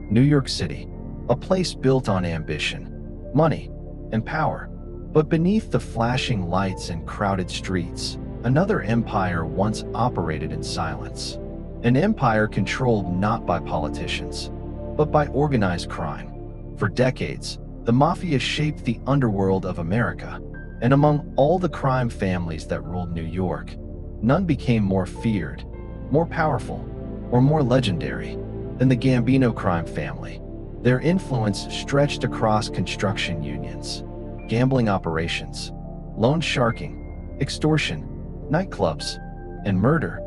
New York City, a place built on ambition, money, and power. But beneath the flashing lights and crowded streets, another empire once operated in silence. An empire controlled not by politicians, but by organized crime. For decades, the Mafia shaped the underworld of America, and among all the crime families that ruled New York, none became more feared, more powerful, or more legendary than the Gambino crime family. Their influence stretched across construction unions, gambling operations, loan sharking, extortion, nightclubs, and murder.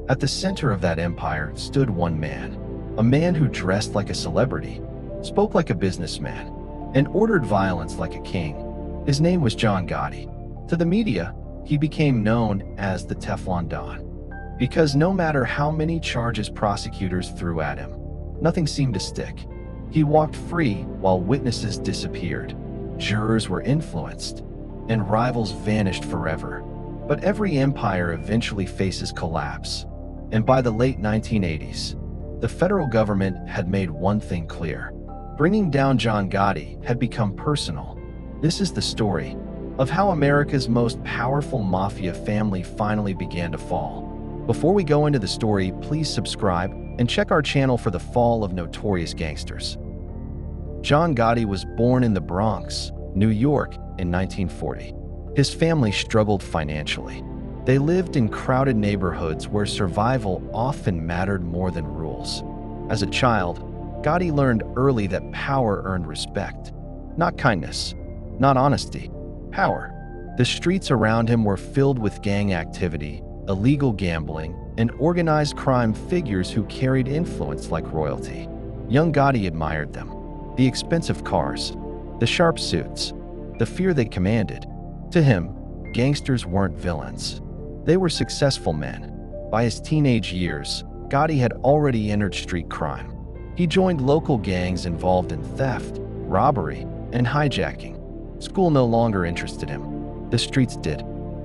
At the center of that empire stood one man, a man who dressed like a celebrity, spoke like a businessman, and ordered violence like a king. His name was John Gotti. To the media, he became known as the Teflon Don, because no matter how many charges prosecutors threw at him, nothing seemed to stick. He walked free while witnesses disappeared, jurors were influenced, and rivals vanished forever. But every empire eventually faces collapse, and by the late 1980s, the federal government had made one thing clear. Bringing down John Gotti had become personal. This is the story of how America's most powerful mafia family finally began to fall. Before we go into the story, please subscribe and check our channel for the fall of notorious gangsters. John Gotti was born in the Bronx, New York, in 1940. His family struggled financially. They lived in crowded neighborhoods where survival often mattered more than rules. As a child, Gotti learned early that power earned respect, not kindness, not honesty, power. The streets around him were filled with gang activity, illegal gambling, and organized crime figures who carried influence like royalty. Young Gotti admired them. The expensive cars, the sharp suits, the fear they commanded. To him, gangsters weren't villains. They were successful men. By his teenage years, Gotti had already entered street crime. He joined local gangs involved in theft, robbery, and hijacking. School no longer interested him. The streets did.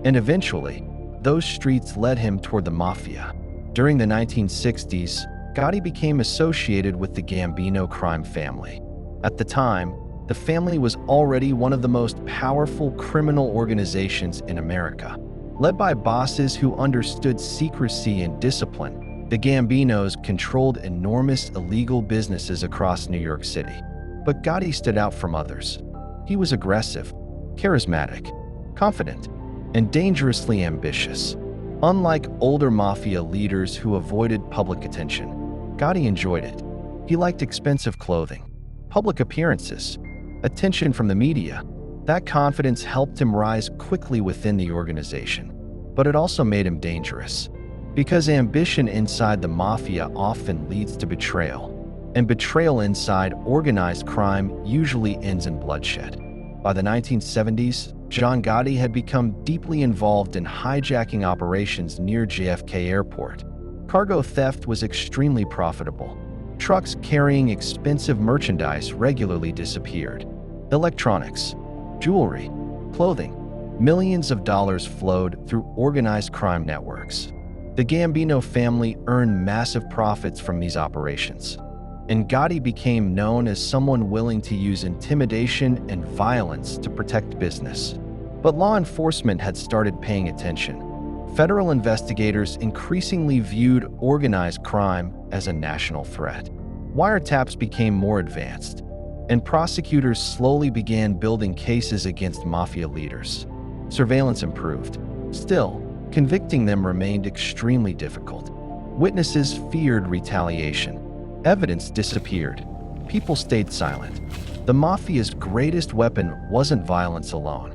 And eventually, those streets led him toward the Mafia. During the 1960s, Gotti became associated with the Gambino crime family. At the time, the family was already one of the most powerful criminal organizations in America. Led by bosses who understood secrecy and discipline, the Gambinos controlled enormous illegal businesses across New York City. But Gotti stood out from others. He was aggressive, charismatic, confident, and dangerously ambitious. Unlike older mafia leaders who avoided public attention, Gotti enjoyed it. He liked expensive clothing, public appearances, attention from the media. That confidence helped him rise quickly within the organization, but it also made him dangerous, because ambition inside the Mafia often leads to betrayal, and betrayal inside organized crime usually ends in bloodshed. By the 1970s, John Gotti had become deeply involved in hijacking operations near JFK Airport. Cargo theft was extremely profitable. Trucks carrying expensive merchandise regularly disappeared. Electronics, jewelry, clothing, millions of dollars flowed through organized crime networks. The Gambino family earned massive profits from these operations, and Gotti became known as someone willing to use intimidation and violence to protect business. But law enforcement had started paying attention. Federal investigators increasingly viewed organized crime as a national threat. Wiretaps became more advanced, and prosecutors slowly began building cases against mafia leaders. Surveillance improved. Still, convicting them remained extremely difficult. Witnesses feared retaliation. Evidence disappeared. People stayed silent. The Mafia's greatest weapon wasn't violence alone.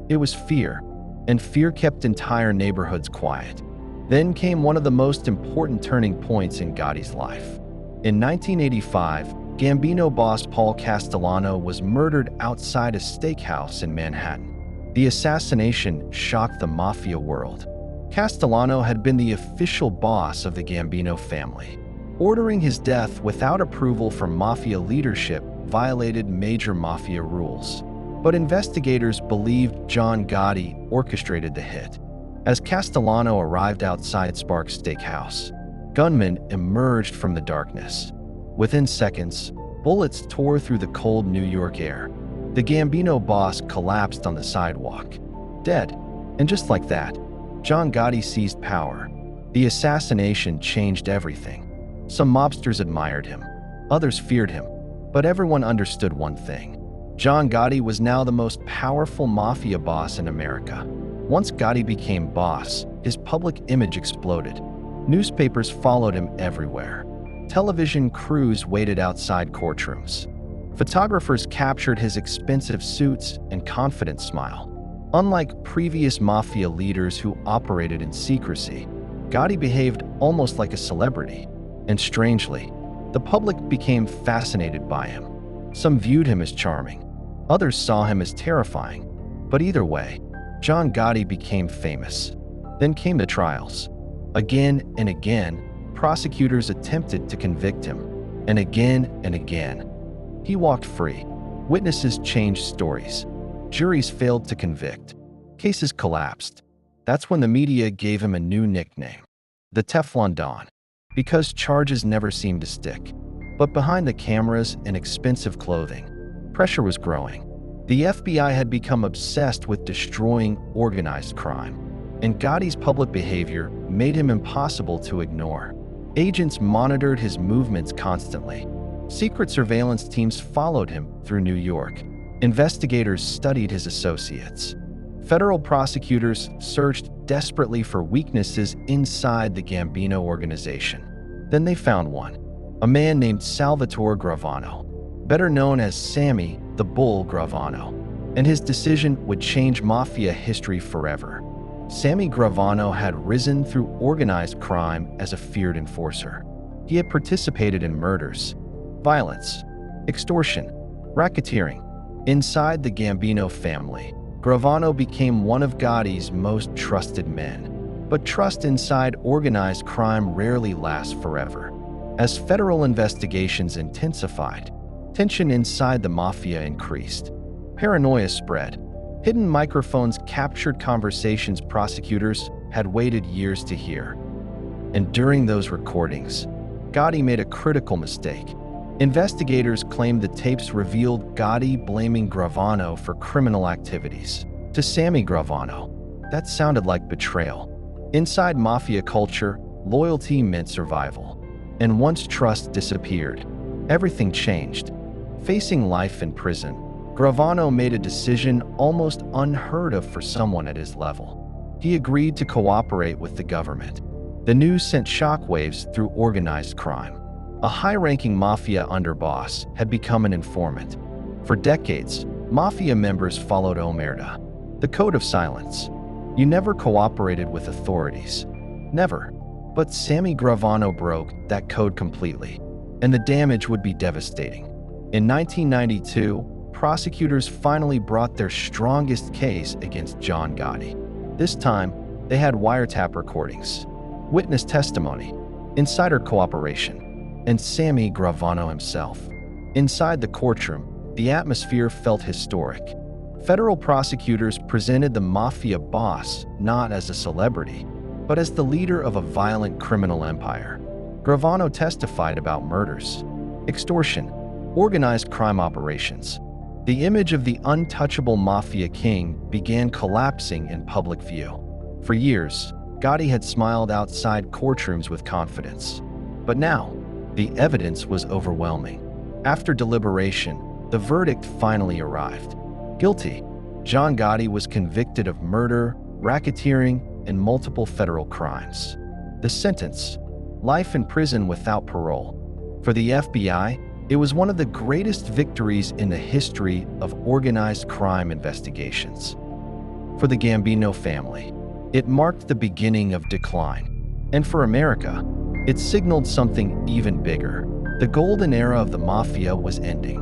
It was fear, and fear kept entire neighborhoods quiet. Then came one of the most important turning points in Gotti's life. In 1985, Gambino boss Paul Castellano was murdered outside a steakhouse in Manhattan. The assassination shocked the Mafia world. Castellano had been the official boss of the Gambino family. Ordering his death without approval from Mafia leadership violated major Mafia rules. But investigators believed John Gotti orchestrated the hit. As Castellano arrived outside Sparks Steakhouse, gunmen emerged from the darkness. Within seconds, bullets tore through the cold New York air. The Gambino boss collapsed on the sidewalk, dead. And just like that, John Gotti seized power. The assassination changed everything. Some mobsters admired him, others feared him, but everyone understood one thing. John Gotti was now the most powerful mafia boss in America. Once Gotti became boss, his public image exploded. Newspapers followed him everywhere. Television crews waited outside courtrooms. Photographers captured his expensive suits and confident smile. Unlike previous mafia leaders who operated in secrecy, Gotti behaved almost like a celebrity. And strangely, the public became fascinated by him. Some viewed him as charming. Others saw him as terrifying. But either way, John Gotti became famous. Then came the trials. Again and again, prosecutors attempted to convict him. And again, he walked free. Witnesses changed stories. Juries failed to convict. Cases collapsed. That's when the media gave him a new nickname, the Teflon Don, because charges never seemed to stick. But behind the cameras and expensive clothing, pressure was growing. The FBI had become obsessed with destroying organized crime, and Gotti's public behavior made him impossible to ignore. Agents monitored his movements constantly. Secret surveillance teams followed him through New York. Investigators studied his associates. Federal prosecutors searched desperately for weaknesses inside the Gambino organization. Then they found one, a man named Salvatore Gravano, better known as Sammy the Bull Gravano, and his decision would change mafia history forever. Sammy Gravano had risen through organized crime as a feared enforcer. He had participated in murders, violence, extortion, racketeering. Inside the Gambino family, Gravano became one of Gotti's most trusted men. But trust inside organized crime rarely lasts forever. As federal investigations intensified, tension inside the mafia increased. Paranoia spread. Hidden microphones captured conversations prosecutors had waited years to hear. And during those recordings, Gotti made a critical mistake. Investigators claimed the tapes revealed Gotti blaming Gravano for criminal activities. To Sammy Gravano, that sounded like betrayal. Inside mafia culture, loyalty meant survival. And once trust disappeared, everything changed. Facing life in prison, Gravano made a decision almost unheard of for someone at his level. He agreed to cooperate with the government. The news sent shockwaves through organized crime. A high-ranking mafia underboss had become an informant. For decades, mafia members followed omerta, the code of silence. You never cooperated with authorities. Never. But Sammy Gravano broke that code completely, and the damage would be devastating. In 1992, prosecutors finally brought their strongest case against John Gotti. This time, they had wiretap recordings, witness testimony, insider cooperation, and Sammy Gravano himself. Inside the courtroom, the atmosphere felt historic. Federal prosecutors presented the mafia boss not as a celebrity, but as the leader of a violent criminal empire. Gravano testified about murders, extortion, organized crime operations. The image of the untouchable mafia king began collapsing in public view. For years, Gotti had smiled outside courtrooms with confidence. But now, the evidence was overwhelming. After deliberation, the verdict finally arrived. Guilty. John Gotti was convicted of murder, racketeering, and multiple federal crimes. The sentence: life in prison without parole. For the FBI, it was one of the greatest victories in the history of organized crime investigations. For the Gambino family, it marked the beginning of decline. And for America, it signaled something even bigger. The golden era of the mafia was ending.